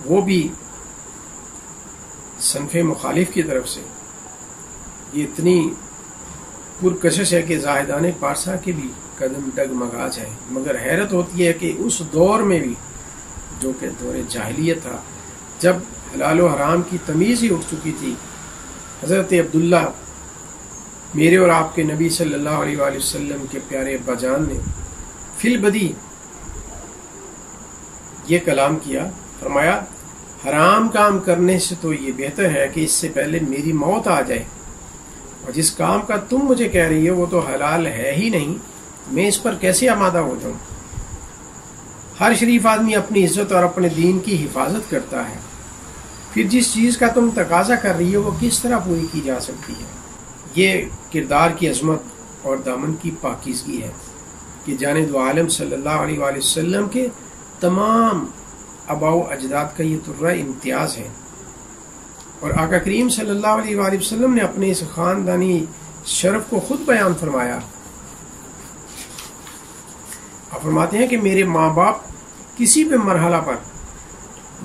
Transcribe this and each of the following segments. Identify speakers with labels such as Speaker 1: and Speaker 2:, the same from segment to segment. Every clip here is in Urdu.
Speaker 1: وہ بھی صنف مخالف کی طرف سے. یہ اتنی پرکشش ہے کہ زاہدان پارسا کے بھی قدم ڈگمگا جائیں. مگر حیرت ہوتی ہے کہ اس دور میں بھی، جو کہ دور جاہلیت تھا، جب حلال و حرام کی تمیز ہی اٹھ چکی تھی، حضرت عبداللہ میرے اور آپ کے نبی صلی اللہ علیہ وآلہ وسلم کے پیارے ابا جان نے فی البدی یہ کلام کیا. فرمایا حرام کام کرنے سے تو یہ بہتر ہے کہ اس سے پہلے میری موت آ جائے، اور جس کام کا تم مجھے کہہ رہی ہو وہ تو حلال ہے ہی نہیں، میں اس پر کیسے آمادہ ہو جاؤں. ہر شریف آدمی اپنی عزت اور اپنے دین کی حفاظت کرتا ہے، پھر جس چیز کا تم تقاضا کر رہی ہو وہ کس طرح پوری کی جا سکتی ہے. یہ کردار کی عظمت اور دامن کی پاکیزگی ہے کہ جانب عالم صلی اللہ علیہ وآلہ وسلم کے تمام آباء و اجداد کا یہ ترہ امتیاز ہے. اور آقا کریم صلی اللہ علیہ وآلہ وسلم نے اپنے اس خاندانی شرف کو خود بیان فرمایا. آپ فرماتے ہیں کہ میرے ماں باپ کسی بھی مرحلہ پر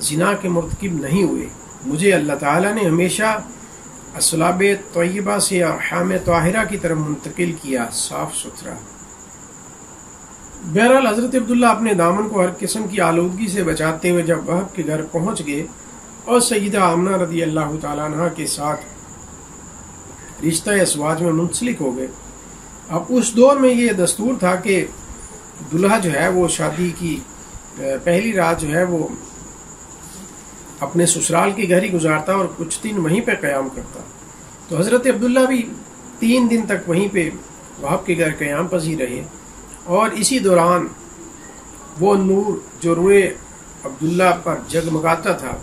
Speaker 1: زنا کے مرتکب نہیں ہوئے. مجھے اللہ تعالیٰ نے ہمیشہ اسلاب طیبہ سے ارحام طاہرہ کی طرف منتقل کیا، صاف ستھرا. بہرحال حضرت عبداللہ اپنے دامن کو ہر قسم کی آلودگی سے بچاتے ہوئے جب وہب کے گھر پہنچ گئے اور سیدہ آمنہ رضی اللہ تعالیٰ عنہ کے ساتھ رشتہ ازواج میں منسلک ہو گئے. اب اس دور میں یہ دستور تھا کہ دلہا جو ہے وہ شادی کی پہلی رات جو ہے وہ اپنے سسرال کے گھر ہی گزارتا اور کچھ دن وہیں پہ قیام کرتا. تو حضرت عبداللہ بھی 3 دن تک وہیں پہ وہب کے گھر قیام پذیر رہے، اور اسی دوران وہ نور جو روئے عبداللہ پر جگمگاتا تھا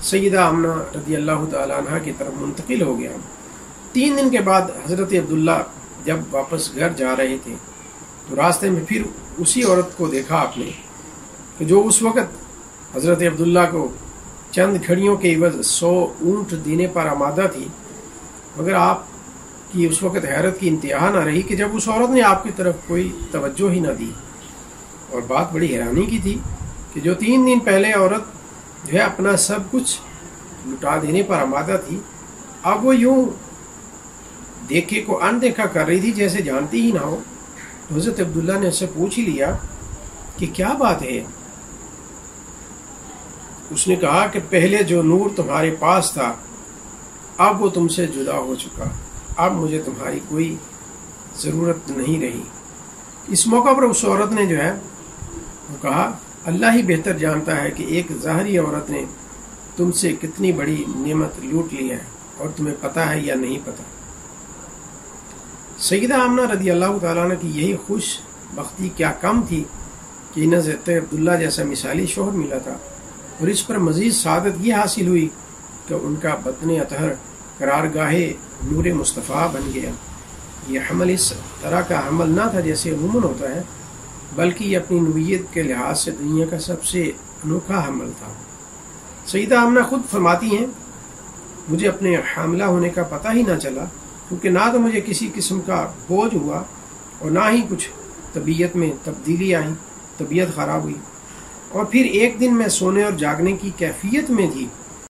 Speaker 1: سیدہ آمنہ رضی اللہ تعالیٰ عنہ کی طرف منتقل ہو گیا. 3 دن کے بعد حضرت عبداللہ جب واپس گھر جا رہے تھے تو راستے میں پھر اسی عورت کو دیکھا آپ نے کہ جو اس وقت حضرت عبداللہ کو چند گھڑیوں کے عوض 100 اونٹ دینے پر آمادہ تھی. مگر آپ کی اس وقت حیرت کی انتہا نہ رہی کہ جب اس عورت نے آپ کی طرف کوئی توجہ ہی نہ دی. اور بات بڑی حیرانی کی تھی کہ جو 3 دن پہلے عورت جو ہے اپنا سب کچھ لٹا دینے پر آمادہ تھی، اب وہ یوں دیکھے کو اندیکھا کر رہی تھی جیسے جانتی ہی نہ ہو. تو حضرت عبداللہ نے اس سے پوچھ ہی لیا کہ کیا بات ہے. اس نے کہا کہ پہلے جو نور تمہارے پاس تھا اب وہ تم سے جدا ہو چکا، اب مجھے تمہاری کوئی ضرورت نہیں رہی. اس موقع پر اس عورت نے جو ہے وہ کہا اللہ ہی بہتر جانتا ہے کہ ایک ظاہری عورت نے تم سے کتنی بڑی نعمت لوٹ لی ہے، اور تمہیں پتہ ہے یا نہیں پتہ. سیدہ آمنہ رضی اللہ تعالیٰ عنہ کی یہی خوش بختی کیا کم تھی کہ انہیں حضرت عبداللہ جیسا مثالی شوہر ملا تھا، اور اس پر مزید سعادت یہ حاصل ہوئی کہ ان کا بطن اطہر قرارگاہ نور مصطفیٰ بن گیا. یہ حمل اس طرح کا حمل نہ تھا جیسے عموماً ہوتا ہے، بلکہ یہ اپنی نوعیت کے لحاظ سے دنیا کا سب سے انوکھا حمل تھا. سیدہ آمنہ خود فرماتی ہیں مجھے اپنے حاملہ ہونے کا پتہ ہی نہ چلا، کیونکہ نہ تو مجھے کسی قسم کا بوجھ ہوا اور نہ ہی کچھ طبیعت میں تبدیلی آئی، طبیعت خراب ہوئی. اور پھر ایک دن میں سونے اور جاگنے کی کیفیت میں تھی